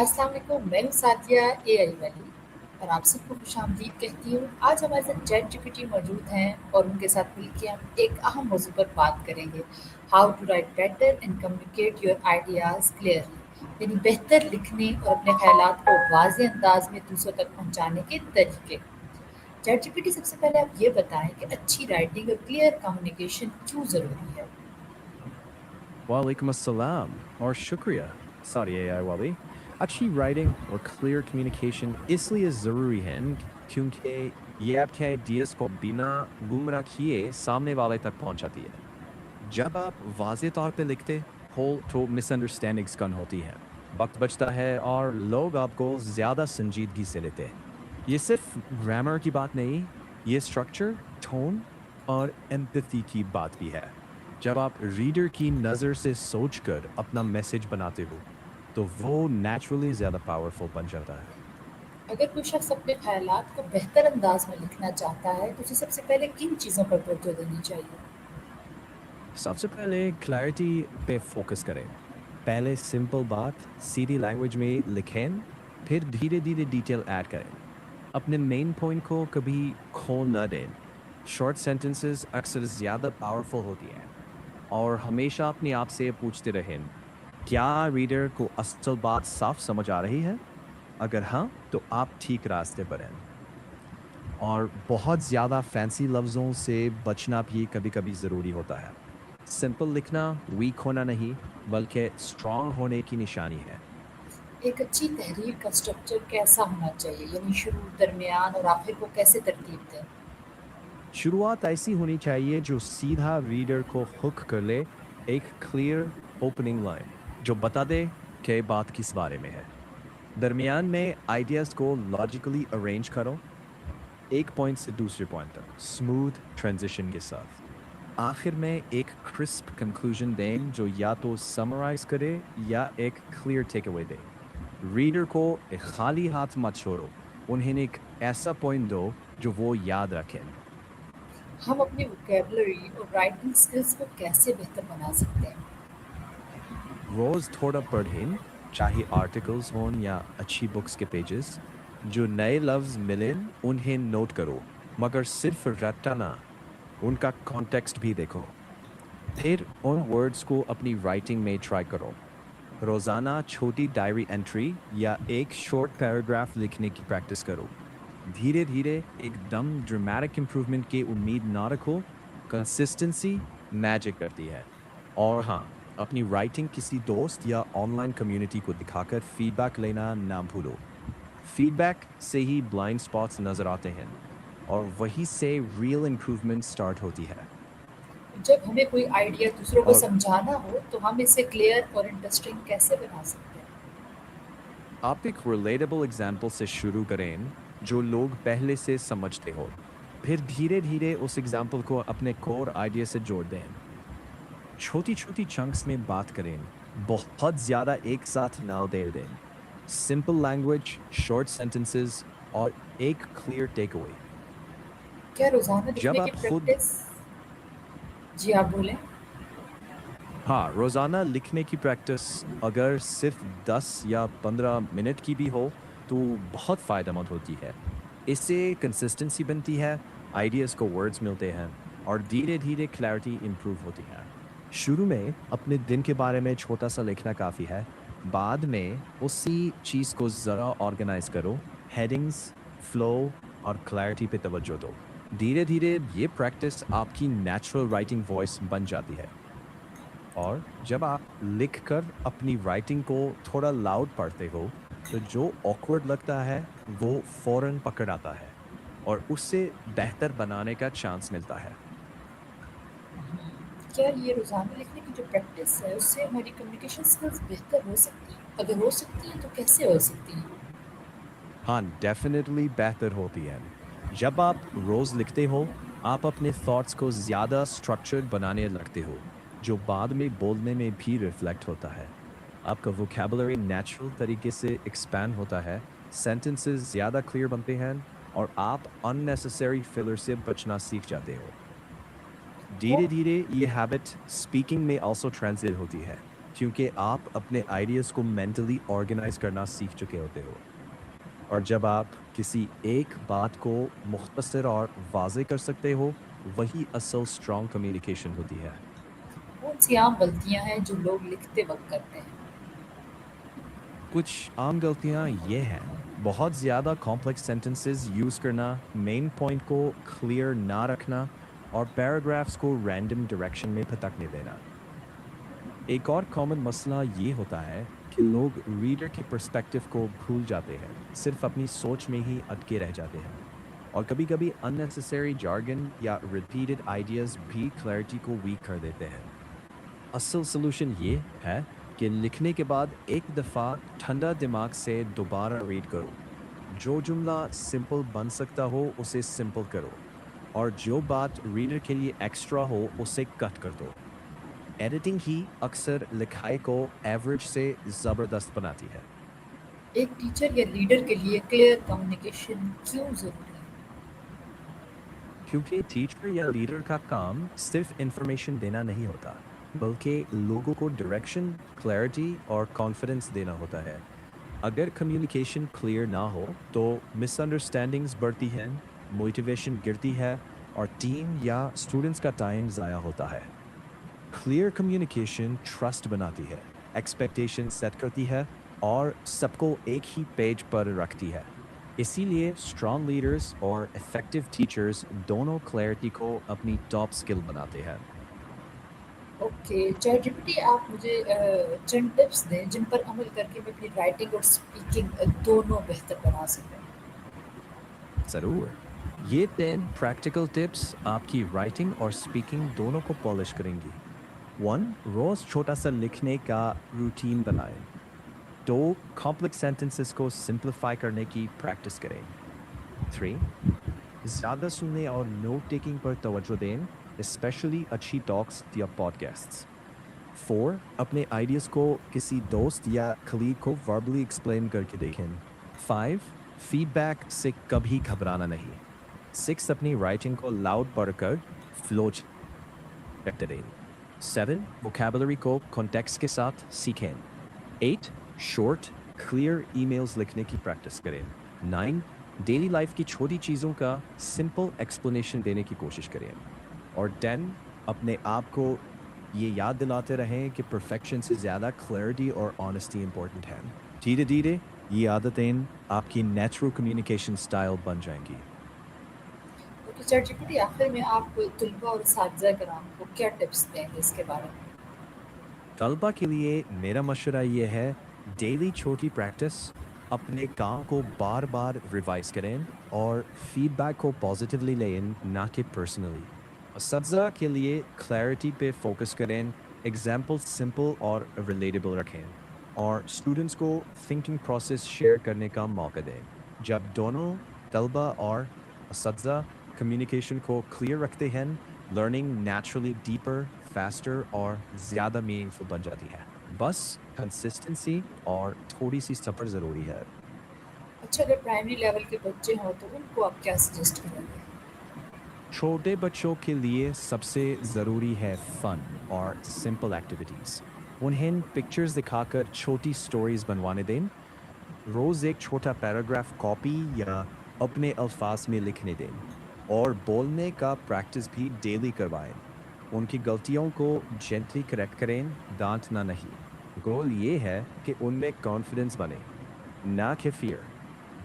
अस्सलाम वालेकुम, मैं हूँ सादिया एआई वाली और आप सबको खुशामदीद कहती हूँ। आज हमारे साथ चैट जीपीटी मौजूद हैं और उनके साथ मिलके हम एक अहम मौजू पर बात करेंगे, how to write better and communicate your ideas clearly, यानी बेहतर लिखने और अपने ख़यालात को वाज़ेह अंदाज में दूसरों तक पहुँचाने के तरीके। चैट जीपीटी, सबसे पहले आप ये बताएं कि अच्छी राइटिंग और क्लियर कम्युनिकेशन क्यों ज़रूरी है? वालेकुम अस्सलाम और शुक्रिया सॉरी एआई वाली। अच्छी राइटिंग और क्लियर कम्युनिकेशन इसलिए ज़रूरी है क्योंकि ये आपके आइडियाज़ को बिना गुमराह किए सामने वाले तक पहुंचाती है। जब आप वाज़ेह तौर पे लिखते हो तो मिसअंडरस्टैंडिंग्स कम होती हैं, वक्त बचता है और लोग आपको ज़्यादा संजीदगी से लेते हैं। ये सिर्फ ग्रामर की बात नहीं, ये स्ट्रक्चर, टोन और एम्पैथी की बात भी है। जब आप रीडर की नज़र से सोचकर अपना मैसेज बनाते हो, तो वो नेचुरली ज़्यादा पावरफुल बन जाता है। अगर कोई शख्स अपने ख़यालात को बेहतर अंदाज में लिखना चाहता है, तो उसे सबसे पहले किन चीज़ों पर तवज्जो देनी चाहिए? सबसे पहले क्लैरिटी पे फोकस करें। पहले सिंपल बात सीधी लैंग्वेज में लिखें, फिर धीरे-धीरे डिटेल ऐड करें। अपने मेन पॉइंट को कभी खो न दें। शॉर्ट सेंटेंसेस अक्सर ज़्यादा पावरफुल होती हैं और हमेशा अपने आप से पूछते रहें, क्या रीडर को असल बात साफ समझ आ रही है? अगर हाँ, तो आप ठीक रास्ते पर हैं। और बहुत ज़्यादा फैंसी लफ्ज़ों से बचना भी कभी-कभी ज़रूरी होता है। सिंपल लिखना वीक होना नहीं, बल्कि स्ट्रॉन्ग होने की निशानी है। एक अच्छी तहरीर का स्ट्रक्चर कैसा होना चाहिए? यानी शुरू, दरमियान और आखिर को कैसे तरतीब दें? शुरुआत ऐसी होनी चाहिए जो सीधा रीडर को हुक कर ले, एक क्लियर ओपनिंग लाइन जो बता दे कि बात किस बारे में है। दरमियान में आइडियाज़ को लॉजिकली अरेंज करो, एक पॉइंट से दूसरे पॉइंट तक, स्मूथ ट्रांजिशन के साथ। आखिर में एक क्रिस्प कंक्लूजन दें जो या तो समराइज करे या एक क्लियर टेक अवे दे। रीडर को एक खाली हाथ मत छोड़ो, उन्हें एक ऐसा पॉइंट दो जो वो याद रखें। हम अपनी वोकैबुलरी और राइटिंग स्किल्स को कैसे बेहतर बना सकते हैं? रोज थोड़ा पढ़ें, चाहे आर्टिकल्स हों या अच्छी बुक्स के पेजेस। जो नए लफ्ज मिलें उन्हें नोट करो, मगर सिर्फ रट्टा ना, उनका कॉन्टेक्स्ट भी देखो। फिर उन वर्ड्स को अपनी राइटिंग में ट्राई करो। रोजाना छोटी डायरी एंट्री या एक शॉर्ट पैराग्राफ लिखने की प्रैक्टिस करो। धीरे धीरे एकदम ड्रामेटिक इंप्रूवमेंट की उम्मीद ना रखो। कंसिस्टेंसी मैजिक करती है। और हाँ, अपनी राइटिंग किसी दोस्त या ऑनलाइन कम्युनिटी को दिखाकर फीडबैक लेना ना भूलो। फीडबैक से ही ब्लाइंड स्पॉट्स नजर आते हैं और वहीं से रियल इंप्रूवमेंट स्टार्ट होती है। जब हमें कोई आइडिया दूसरों को और समझाना हो, तो हम इसे क्लियर और इंटरेस्टिंग कैसे बना सकते हैं? आप एक रिलेटेबल एग्जाम्पल से शुरू करें जो लोग पहले से समझते हो। फिर धीरे धीरे उस एग्जाम्पल को अपने कोर आइडिया से जोड़ दें। छोटी छोटी चंक्स में बात करें, बहुत ज़्यादा एक साथ ना दे दें। सिंपल लैंग्वेज, शॉर्ट सेंटेंसेस और एक क्लियर टेक अवे। क्या रोज़ाना लिखने जब की आप खुद प्रैक्टिस? जी, आप बोलें। हाँ, रोज़ाना लिखने की प्रैक्टिस अगर सिर्फ 10 या 15 मिनट की भी हो, तो बहुत फ़ायदेमंद होती है। इससे कंसिस्टेंसी बनती है, आइडियाज़ को वर्ड्स मिलते हैं और धीरे-धीरे क्लैरिटी इम्प्रूव होती है। शुरू में अपने दिन के बारे में छोटा-सा लिखना काफ़ी है। बाद में उसी चीज़ को ज़रा ऑर्गेनाइज़ करो, हेडिंग्स, फ्लो और क्लैरिटी पे तवज्जो दो। धीरे-धीरे ये प्रैक्टिस आपकी नेचुरल राइटिंग वॉइस बन जाती है। और जब आप लिखकर अपनी राइटिंग को थोड़ा लाउड पढ़ते हो, तो जो ऑकवर्ड लगता है, वो फ़ौरन पकड़ आता है और उससे बेहतर बनाने का चांस मिलता है। क्या ये रोज़ाना लिखने की जो प्रैक्टिस है, उससे हमारी कम्युनिकेशन स्किल्स बेहतर हो सकती हैं? अगर हो सकती हैं, तो कैसे हो सकती हैं? हाँ, डेफ़िनिटली बेहतर होती है। जब आप रोज़ लिखते हो, आप अपने थॉट्स को ज़्यादा स्ट्रक्चर्ड बनाने लगते हो, जो बाद में बोलने में भी रिफ्लेक्ट होता है। आपका वोकैब्युलरी नेचुरल तरीके से एक्सपैंड होता है, सेंटेंसेस ज़्यादा क्लियर बनते हैं और आप अननेसेसरी फिलर से बचना सीख जाते हो। क्या धीरे-धीरे ये हैबिट स्पीकिंग में ऑल्सो ट्रांसलेट होती है, क्योंकि आप अपने आइडियाज़ को मेंटली ऑर्गेनाइज करना सीख चुके होते हो। और जब आप किसी एक बात को मुख्तसर और वाज़ेह कर सकते हो, वही असल स्ट्रॉन्ग कम्युनिकेशन होती है। कौन सी आम गलतियाँ हैं जो लोग लिखते वक़्त करते हैं? कुछ आम गलतियाँ ये हैं, बहुत ज़्यादा कॉम्प्लेक्स सेंटेंसेस यूज़ करना, मेन पॉइंट को क्लियर ना रखना और पैराग्राफ्स को रैंडम डायरेक्शन में भटकने देना। एक और कॉमन मसला ये होता है कि लोग रीडर के पर्सपेक्टिव को भूल जाते हैं, सिर्फ अपनी सोच में ही अटके रह जाते हैं। और कभी-कभी अननेसेसरी jargon या रिपीटेड आइडियाज़ भी क्लैरिटी को वीक कर देते हैं। असल सॉल्यूशन ये है कि लिखने के बाद एक दफ़ा ठंडा दिमाग से दोबारा रीड करो। जो जुमला सिंपल बन सकता हो, उसे सिंपल करो और जो बात रीडर के लिए एक्स्ट्रा हो, उसे कट कर दो। एडिटिंग ही अक्सर लिखाई को एवरेज से ज़बरदस्त बनाती है। एक टीचर या लीडर के लिए क्लियर कम्युनिकेशन क्यों ज़रूरी है? क्योंकि टीचर या लीडर का काम सिर्फ इंफॉर्मेशन देना नहीं होता, बल्कि लोगों को डायरेक्शन, क्लैरिटी और कॉन्फिडेंस देना होता है। अगर कम्युनिकेशन क्लियर ना हो, तो मिसअंडरस्टैंडिंग्स बढ़ती हैं, मोटिवेशन गिरती है और टीम या स्टूडेंट्स का टाइम ज़ाया होता है। क्लियर कम्युनिकेशन ट्रस्ट बनाती है, एक्सपेक्टेशन सेट करती है और सबको एक ही पेज पर रखती है। इसीलिए स्ट्रॉन्ग लीडर्स और इफेक्टिव टीचर्स दोनों क्लैरिटी को अपनी टॉप स्किल बनाते हैं। ओके, चैटजीपीटी आप मुझे चंद टिप्स दें जिन पर अमल करके मैं अपनी राइटिंग और स्पीकिंग दोनों बेहतर बना सकूँ। ज़रूर। ये 10 प्रैक्टिकल टिप्स आपकी राइटिंग और स्पीकिंग दोनों को पॉलिश करेंगी। 1. रोज़ छोटा सा लिखने का रूटीन बनाएं। 2. कॉम्प्लेक्स सेंटेंसेस को सिंप्लीफाई करने की प्रैक्टिस करें। 3. ज़्यादा सुनने और नोट टेकिंग पर तवज्जो दें, स्पेशली अच्छी टॉक्स या पॉडकास्ट्स। 4. अपने आइडियाज़ को किसी दोस्त या कलीग को वर्बली एक्सप्लेन करके देखें। 5. फीडबैक से कभी घबराना नहीं। 6. अपनी राइटिंग को लाउड पढ़कर फ्लो चेक करें। 7. वोकैबुलरी को कॉन्टेक्स्ट के साथ सीखें। 8. शॉर्ट क्लियर ईमेल्स लिखने की प्रैक्टिस करें। 9. डेली लाइफ की छोटी चीज़ों का सिंपल एक्सप्लेनेशन देने की कोशिश करें। और 10. अपने आप को ये याद दिलाते रहें कि परफेक्शन से ज़्यादा क्लैरिटी और ऑनेस्टी इंपॉर्टेंट है। धीरे धीरे ये आदतें आपकी नेचुरल कम्युनिकेशन स्टाइल बन जाएंगी। ओके, चैटजीपीटी आखिर में आप तुलबा और साथीज़ा कराम को क्या टिप्स देंगे इसके बारे में? तलबा के लिए मेरा मशवरा ये है, डेली छोटी प्रैक्टिस, अपने काम को बार बार रिवाइज करें और फीडबैक को पॉजिटिवली लें, ना कि पर्सनली। असत्ज़ा के लिए क्लैरिटी पे फोकस करें, एग्जाम्पल सिंपल और रिलेटेबल रखें और स्टूडेंट्स को थिंकिंग प्रोसेस शेयर करने का मौका दें। जब दोनों तलबा और असत्ज़ा कम्युनिकेशन को क्लियर रखते हैं, लर्निंग नेचुरली डीपर, फास्टर और ज़्यादा मीनिंगफुल बन जाती है। बस कंसिस्टेंसी और थोड़ी सी सब्र ज़रूरी है। अच्छा, अगर प्राइमरी लेवल के बच्चे हों तो उनको आप क्या सजेस्ट करेंगे? छोटे बच्चों के लिए सबसे ज़रूरी है फ़न और सिंपल एक्टिविटीज़। उन्हें पिक्चर्स दिखाकर छोटी स्टोरीज बनवाने दें। रोज़ एक छोटा पैराग्राफ कॉपी या अपने अल्फाज में लिखने दें और बोलने का प्रैक्टिस भी डेली करवाएं। उनकी गलतियों को जेंटली करेक्ट करें, डांटना नहीं। गोल ये है कि उनमें कॉन्फिडेंस बने, ना कि फियर।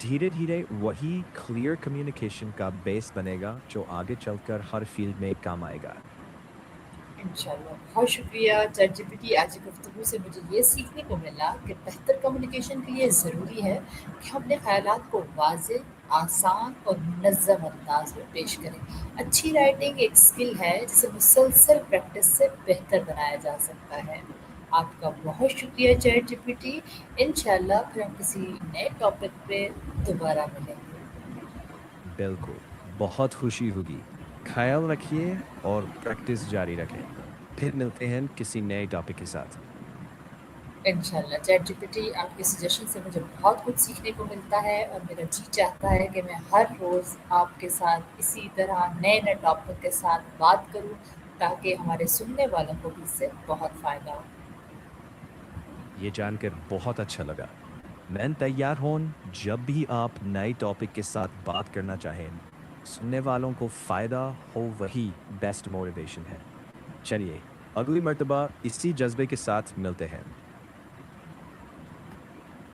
धीरे धीरे वही क्लियर कम्युनिकेशन का बेस बनेगा जो आगे चलकर हर फील्ड में काम आएगा। इंशाल्लाह। बहुत शुक्रिया चैटजीपीटी, आज की गुफ्तगू से मुझे ये सीखने को मिला कि बेहतर कम्युनिकेशन के लिए ज़रूरी है कि हम अपने ख़यालात को वाज़ेह, आसान और मुनज़्ज़म अंदाज़ में पेश करें। अच्छी राइटिंग एक स्किल है जिसे मुसलसल प्रैक्टिस से बेहतर बनाया जा सकता है। आपका बहुत शुक्रिया चैटजीपीटी। इंशाल्लाह फिर हम किसी नए टॉपिक पे दोबारा मिलेंगे। बिल्कुल, बहुत खुशी होगी। ख्याल रखिए और प्रैक्टिस जारी रखें। फिर मिलते हैं किसी नए टॉपिक के साथ। इंशाल्लाह चैटजीपीटी आपके सजेशन से मुझे बहुत कुछ सीखने को मिलता है और मेरा जी चाहता है कि मैं हर रोज़ आपके साथ इसी तरह नए नए टॉपिक के साथ बात करूं ताकि हमारे सुनने वालों को भी इससे बहुत फ़ायदा हो। ये जानकर बहुत अच्छा लगा। मैं तैयार हूँ जब भी आप नए टॉपिक के साथ बात करना चाहें। सुनने वालों को फ़ायदा हो वही बेस्ट मोटिवेशन है। चलिए, अगली मर्तबा इसी जज़्बे के साथ मिलते हैं।